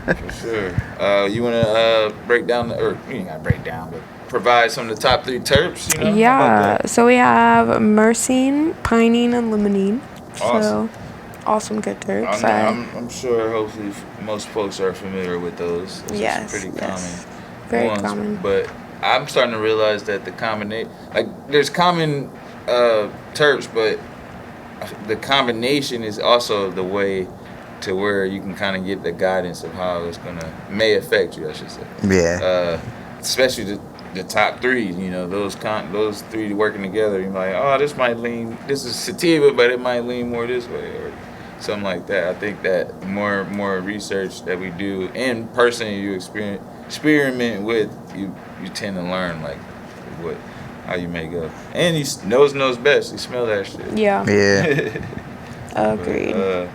For sure. You want to break down, or you ain't got to break down, but provide some of the top 3 terps, you know? How about Yeah. that? So we have myrcene, pinene, and limonene. Awesome. So awesome good terps. I'm sure, hopefully, most folks are familiar with those. Those Yes, are some pretty yes. common Very ones. common. But I'm starting to realize that the combination, like, there's common terps, but the combination is also the way to where you can kind of get the guidance of how it's may affect you, I should say. Yeah. Especially the top 3, you know, those 3 working together. You're like, oh, this is sativa, but it might lean more this way, or something like that. I think that more research that we do in person, you experiment with, you tend to learn like how you may go. And knows best. You smell that shit. Yeah. Yeah. Agreed. Oh,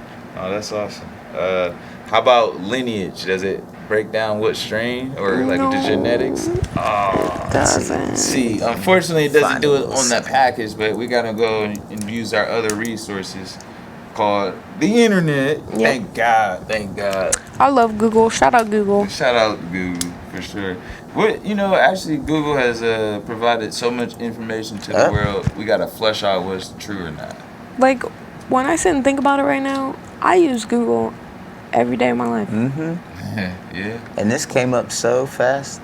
that's awesome. How about lineage? Does it break down what strain or like the genetics? Doesn't. See, unfortunately, it doesn't do it on Finals. that package, but we gotta go and use our other resources called the internet. Yep. Thank God. I love Google. Shout out Google. Shout out to Google for sure. Actually, Google has provided so much information to the world. We gotta flesh out what's true or not. Like, when I sit and think about it right now, I use Google every day of my life. Yeah. And this came up so fast.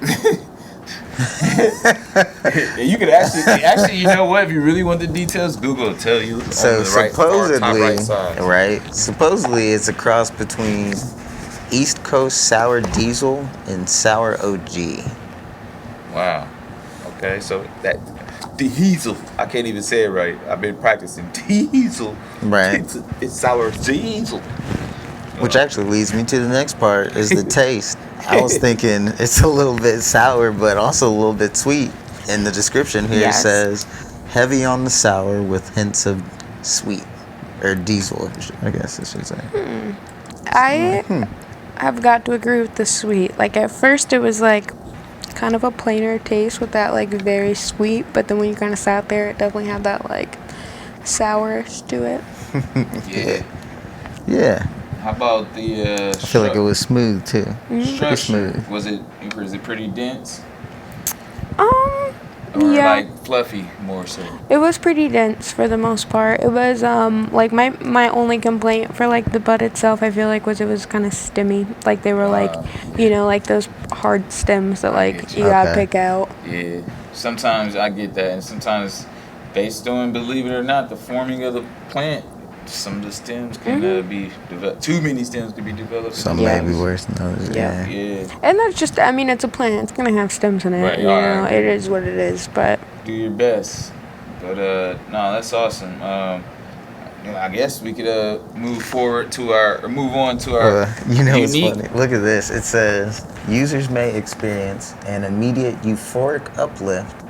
You could actually, you know what? If you really want the details, Google will tell you. So on the right, supposedly, top right side. right? Supposedly, it's a cross between East Coast Sour Diesel and Sour OG. Wow. Okay, so that diesel, I can't even say it right. I've been practicing diesel. Right. It's sour diesel. Which actually leads me to the next part, is the taste. I was thinking it's a little bit sour, but also a little bit sweet. And the description here Yes. says, heavy on the sour with hints of sweet. Or diesel, I guess I should say. I have got to agree with the sweet. Like, at first it was like kind of a plainer taste with that like very sweet, but then when you kind of sat there, it definitely had that like sourish to it. Yeah. Yeah. How about the I feel like it was smooth, too. Pretty structure? smooth. Was it pretty dense? Or Yeah. like fluffy more so? It was pretty dense for the most part. It was like my only complaint for like the bud itself, I feel like, was it was kind of stemmy. Like they were like, you know, like those hard stems that like get you you. gotta Okay. pick out. Yeah. Sometimes I get that, and sometimes based on, believe it or not, the forming of the plant, some of the stems can be developed. Too many stems can be developed. Some Yeah. may be worse than others. Yeah. Yeah. Yeah. And that's just, I mean, it's a plant. It's gonna have stems in it. Right, You know, alright. it is what it is. But Do your best. But no, that's awesome. I guess we could move on to our You know what's unique. funny? Look at this. It says, users may experience an immediate euphoric uplift,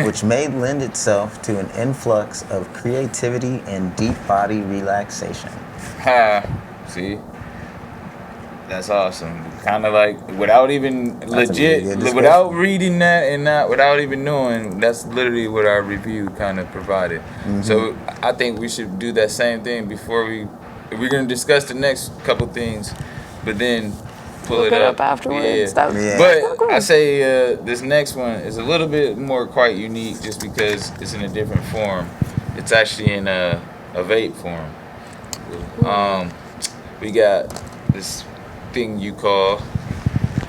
which may lend itself to an influx of creativity and deep body relaxation. Ha. See? That's awesome. Kind of like without even That's a really legit, good description. without reading that and not without even knowing. That's literally what our review kind of provided. So I think we should do that same thing before we're gonna discuss the next couple things, but then pull look it up afterwards. Yeah. That was Yeah. But cool. I say this next one is a little bit more quite unique just because it's in a different form. It's actually in a vape form. We got this thing you call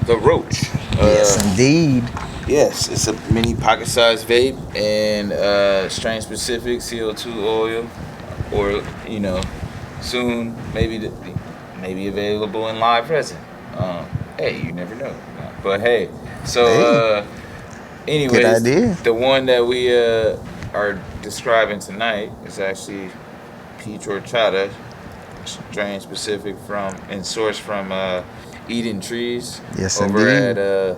the Roach. Yes, indeed. Yes, it's a mini pocket-sized vape and strain-specific CO2 oil, or soon maybe available in live resin. Hey, you never know. But hey, so anyways, Good idea. the one that we are describing tonight is actually peach horchata, strain-specific and sourced from Eden Trees. Yes, over indeed. at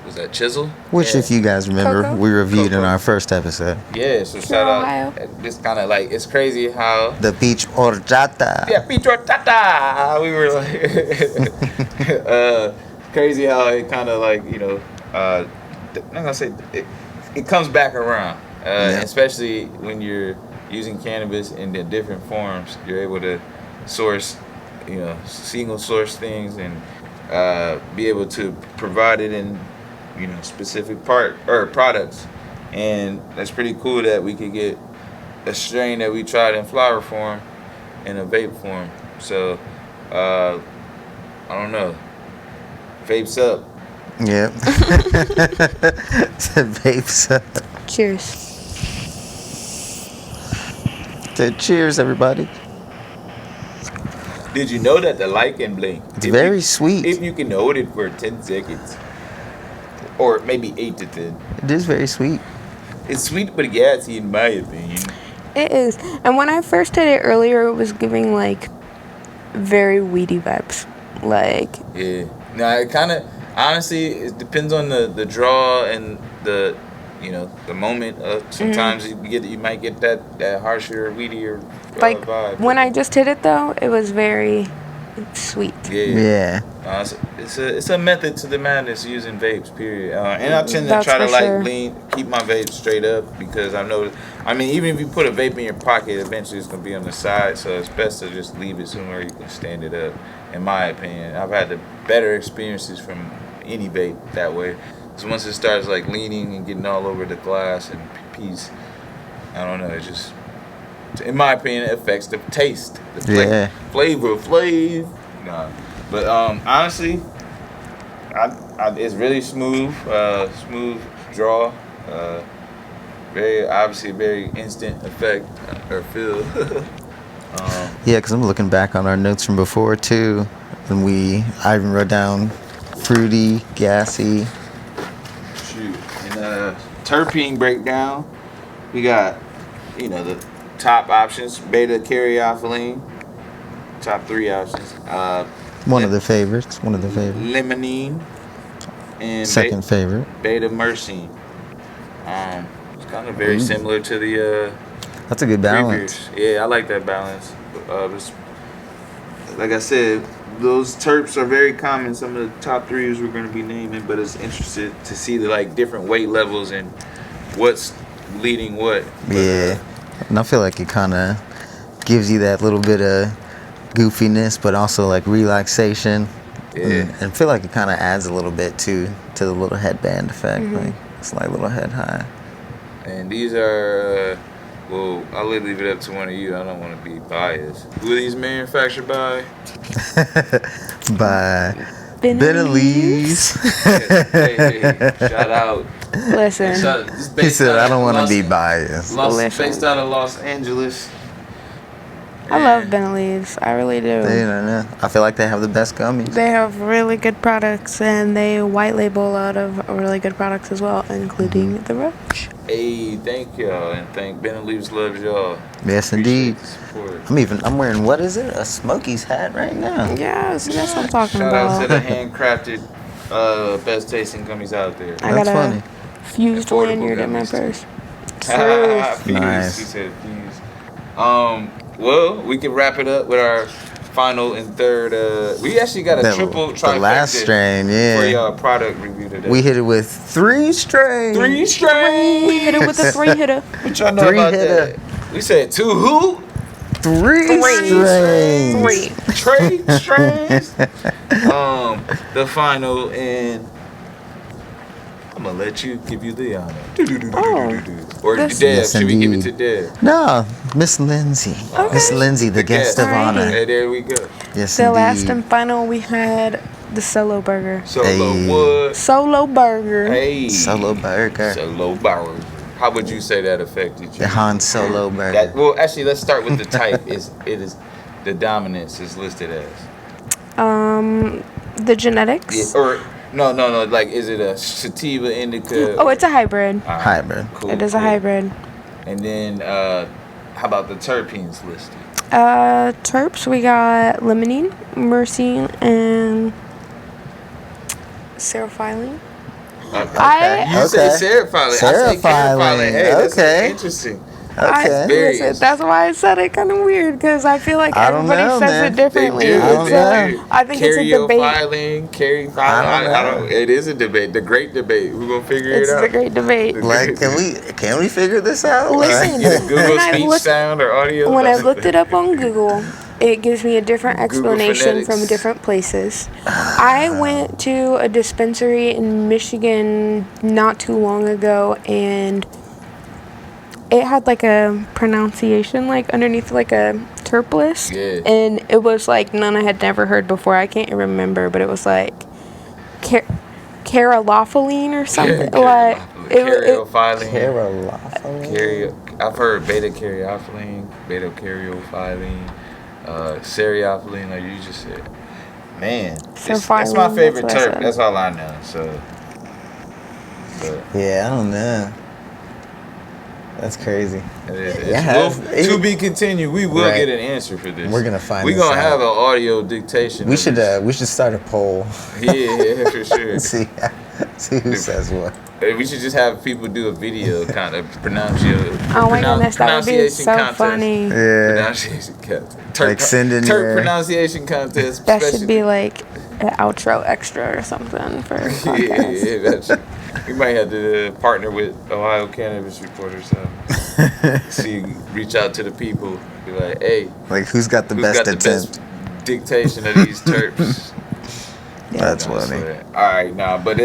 was that Chisel? Which, Yeah. if you guys remember, Cocoa? we reviewed in Cocoa. our first episode. Yeah, so shout Ohio. out. This kind of like, it's crazy how. The peach horchata. Yeah, peach horchata. We were like, crazy how it kind of like I'm not gonna say it comes back around, Yeah. especially when you're using cannabis in the different forms. You're able to source, single source things and be able to provide it in, specific products, and that's pretty cool that we could get a strain that we tried in flower form in a vape form. So I don't know. Vapes up. Yep. Vapes up. Cheers. So cheers, everybody. Did you know that the light can blink? It's very sweet. If you can hold it for 10 seconds. Or maybe 8 to 10. It is very sweet. It's sweet but gassy in my opinion. It is. And when I first did it earlier, it was giving like very weedy vibes. Like, Yeah. Now it kind of, honestly, it depends on the draw and the moment. Sometimes you might get that harsher, weedier like vibe. when I just hit it though, it was very sweet. Yeah. It's a method to the madness using vapes, period. And I tend to That's try to for sure. keep my vape straight up because I know, even if you put a vape in your pocket, eventually it's gonna be on the side. So it's best to just leave it somewhere you can stand it up. In my opinion, I've had the better experiences from any vape that way. So once it starts like leaning and getting all over the glass and piece, I don't know. It just, in my opinion, it affects the taste, the flavor. Nah. But honestly, it's really smooth, smooth draw. Very instant effect or feel. Yeah, because I'm looking back on our notes from before too, and I even wrote down fruity, gassy. Shoot. And terpene breakdown, we got, the top options: beta caryophyllene. Top 3 options. One of the favorites. Limonene. And Second favorite. beta myrcene. It's kind of very similar to the That's a good balance. previous. Yeah, I like that balance. Like I said, those terps are very common. Some of the top 3s we're going to be naming, but it's interesting to see the different weight levels and what's leading what. Yeah. And I feel like it kind of gives you that little bit of goofiness, but also like relaxation. Yeah. And I feel like it kind of adds a little bit to the little headband effect. Like it's like a little head high. And these are, I'll leave it up to one of you. I don't want to be biased. Who are these manufactured by? By Benelli's. Benelli's. Hey, shout out. Listen, He said, I don't want to be biased. Listen. Based out of Los Angeles. I love Benelli's. I really do. I feel like they have the best gummies. They have really good products, and they white label a lot of really good products as well, including the Roach. Hey, thank y'all, and thank Benelli's loves y'all. Yes, Appreciate indeed. the support. I'm wearing, what is it? A Smokey's hat right now. Yes, that's what I'm talking Shout out to about. the handcrafted, best tasting gummies out there. I That's got funny. a fused Affordable lanyard in my gummies. purse. Fuse. Nice. He said fuse. Well, we can wrap it up with our final and third. We actually got a triple trifecta The last strain, for yeah. y'all product review today. We hit it with 3 strains. 3 strains. We hit it with a 3-hitter. What y'all know about that? We said 2 who? 3 strains. 3. Strains. The final, and I'm gonna let you give you the honor. Or This- Deb, Yes, should we give it indeed. to Deb? No, Miss Lyndsay. Miss Lyndsay, the guest of Alrighty. honor. Hey, there we go. Yes, The indeed. last and final, we had the Solo Burger. Solo Hey. Wood. Solo Burger. Hey. Solo burger. Solo Burger. How would you say that affected you? The Han Solo burger. Actually, let's start with the type. It is the dominance is listed as. The genetics. Yeah, or no. Like, is it a sativa indica? Oh, it's a hybrid. Alright, Hybrid. Cool, It is a cool. hybrid. And then, how about the terpenes listed? Terps, we got limonene, myrcene, and seraphyllene. You say Okay. seraphyllene. I say Seraphyllene, caraphyllene. Hey, that's okay. interesting. Okay. Listen, that's why I said it kind of weird because I feel like I don't everybody know, says man. it differently. They do. I don't So know. I think it's a debate. I don't. It is a debate. The great debate. We're gonna figure It's it out. the great debate. Like, can we figure this out? Listen, Get a Google when I've speech looked- sound or audio. When I've looked it up on Google, it gives me a different explanation from phonetics. different places. I went to a dispensary in Michigan not too long ago, and it had like a pronunciation like underneath like a terp list. Yeah. And it was like none I had never heard before. I can't remember, but it was like carolophyllene or something. Like Caryophyllene. Carolophyllene. I've heard beta caryophyllene, beta caryophyllene, seriophyllene, like you just said. Man, that's my Serphyline, favorite that's what I terp. said. That's all I know. So, but Yeah, I don't know. That's crazy. well, to be continued. We will Right. get an answer for this. We're gonna find We're this gonna out. have an audio dictation. We of should this. we should start a poll. Yeah, for sure. see who says what. We should just have people do a video kind of pronunciation. Oh my goodness, that would be pronunciation so contest. funny. Yeah. Pronunciation contest. Like send in Terp your- pronunciation contest. That should especially- be like an outro extra or something for a podcast. Yeah, that's. We might have to partner with Ohio Cannabis Reporters. Reach out to the people. Be like, hey, Like, who's got the who's best got the attempt? best dictation of these terps? That's You know, funny. so, all right, now, but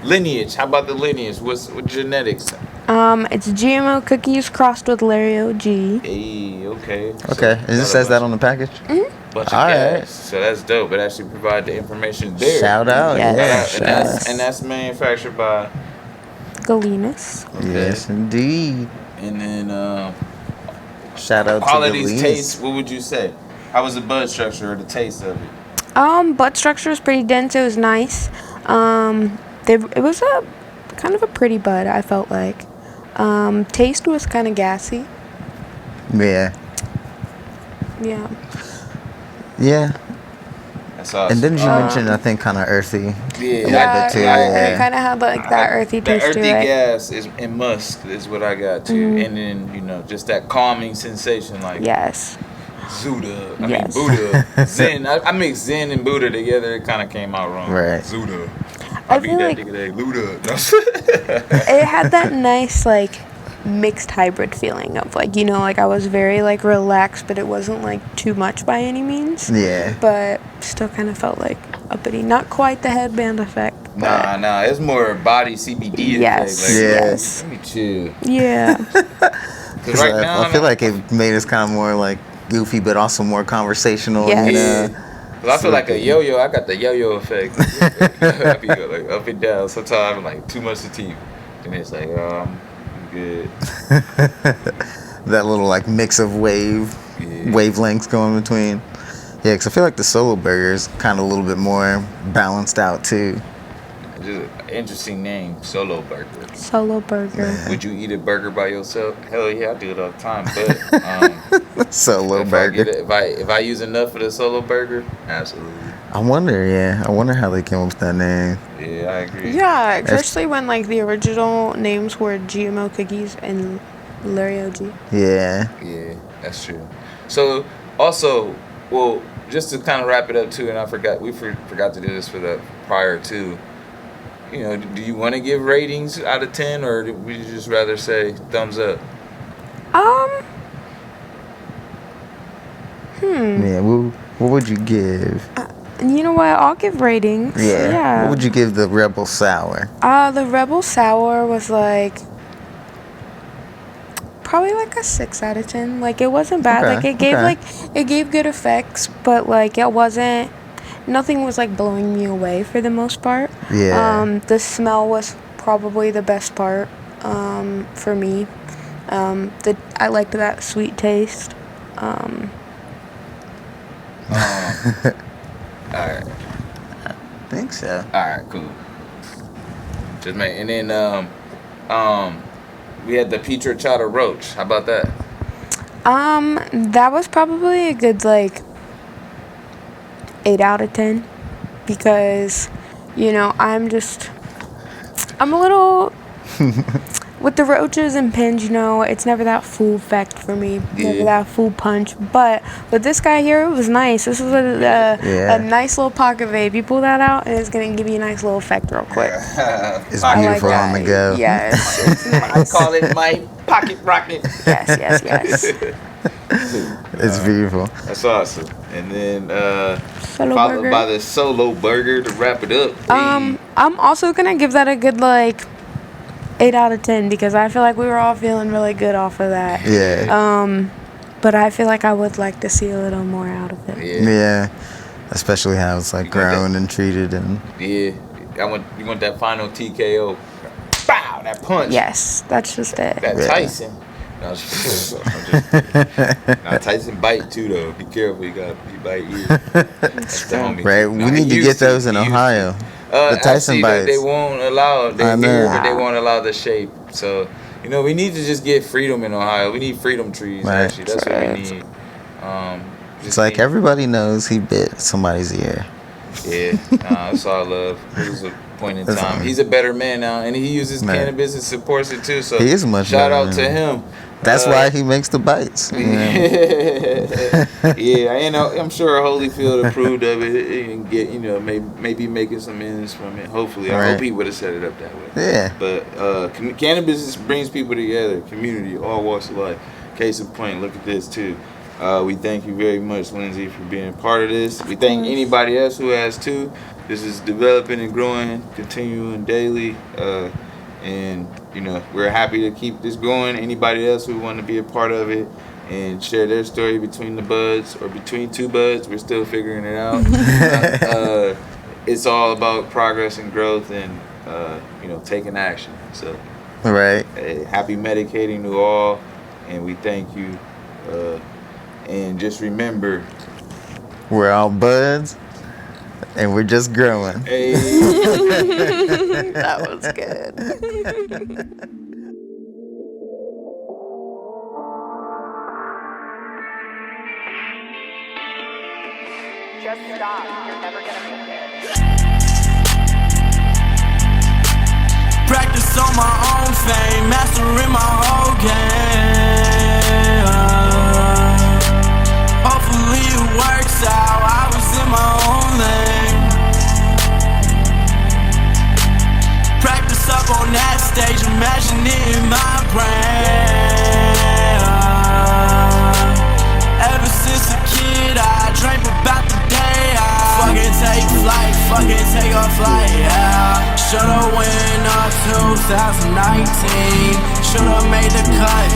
lineage. How about the lineage? What genetics? It's GMO cookies crossed with Lario G. Hey, okay. Okay, it just says that on the package. Bunch of All right. gas. So that's dope. It actually provide the information there. Shout out, Yes. yeah. And that's manufactured by. Galenus. Yes, indeed. And then Shout out qualities, to the taste. What would you say? How was the bud structure or the taste of it? Bud structure was pretty dense. It was nice. It was a kind of a pretty bud. I felt like. Taste was kind of gassy. Yeah. Yeah. Yeah. That's awesome. And didn't you mention, I think, kind of earthy? Yeah, that too, yeah. It kind of had like that earthy the taste earthy to it. gas is and musk is what I got too, and then just that calming sensation like Yes. Zuda. Yes. I mean Buddha. Zen. I mixed Zen and Buddha together. It kind of came out wrong. Right. Zuda. I I beat feel that like- nigga that Luda. It had that nice like mixed hybrid feeling of like like I was very like relaxed, but it wasn't like too much by any means. Yeah. But still kind of felt like uppity. Not quite the headband effect. But Nah. It's more body CBD. Yes. Effect. Like, Yes. Let me chill. yeah. Cause right now I feel like it made us kind of more like goofy, but also more conversational. Yes. You Yeah. know? Well, I feel like a yo-yo. I got the yo-yo effect. I be go, like up and down. Sometimes I'm like too much sativa, and it's like, oh, I'm good. That little like mix of wavelengths going between. Yeah, because I feel like the solo burger is kind of a little bit more balanced out too. Just an interesting name, Solo Burger. Solo burger. Would you eat a burger by yourself? Hell yeah, I do it all the time. But Solo burger. if I use enough of the Solo Burger, absolutely. I wonder how they came up with that name. Yeah, I agree. Yeah, especially when like the original names were GMO cookies and Lario G. Yeah. Yeah, that's true. So also, well, just to kind of wrap it up too, and I forgot we forgot to do this for the prior too. Do you want to give ratings out of 10, or would you just rather say thumbs up? Yeah. What would you give? You know what? I'll give ratings. Yeah. Yeah. What would you give the Rebel Sour? The Rebel Sour was like probably like a 6 out of 10. Like it wasn't bad. Okay, Like it gave okay. it gave good effects, but like it wasn't. Nothing was like blowing me away for the most part. Yeah. The smell was probably the best part for me. I liked that sweet taste. All right. I think so. All right, cool. Just make, and then we had the Petra Chata Roach. How about that? That was probably a good like 8 out of 10 because I'm a little with the roaches and pins, you know, it's never that full effect for me, never Yeah. that full punch. But with this guy here, it was nice. This was a nice little pocket vape. You pull that out, and it's gonna give you a nice little effect real quick. It's I like beautiful on the that. go. Yes, it's I nice. call it my pocket rocket. Yes. It's beautiful. That's awesome. And then Solo followed burger. by the solo burger to wrap it up. I'm also gonna give that a good like 8 out of 10 because I feel like we were all feeling really good off of that. Yeah. But I feel like I would like to see a little more out of it. Yeah. Especially how it's like You got that- grown and treated and Yeah. You want that final TKO. Bow, that punch. Yes, that's just it. That Yeah. Tyson. No, now Tyson bite too though. Be careful, you bite you. That's the homie. right. No, We he need to used get those in he used Ohio. to. The Tyson actually, bites. They won't allow. I They know. here, but they won't allow the shape. So we need to just get freedom in Ohio. We need freedom trees. Right. Actually, that's what we need. It's like everybody knows he bit somebody's ear. Yeah, it's all love. It was a point in That's time. all. He's a better man now, and he uses Man. cannabis and supports it too. So He is a much shout better out man. to him. That's why he makes the bites. You know? Yeah, and I'm sure Holyfield approved of it and get maybe making some ends from it. Hopefully, I Right. hope he would have set it up that way. Yeah. But cannabis brings people together, community, all walks of life. Case in point, look at this too. We thank you very much, Lyndsay, for being a part of this. We thank anybody else who has too. This is developing and growing, continuing daily, and we're happy to keep this going. Anybody else who want to be a part of it and share their story between the buds or between two buds, we're still figuring it out. It's all about progress and growth and taking action. So Right. happy medicating to all, and we thank you. And just remember, We're all buds, and we're just growing. hey. That was good. Just stop. You're never gonna make it. Practice on my own fame, mastering my whole game. Hopefully it works out. I was in my own lane. Practice up on that stage, imagine it in my brain. Ever since a kid, I dreamt about the day I fucking take flight, fucking take a flight, yeah. Should've went up 2019, should've made the cut.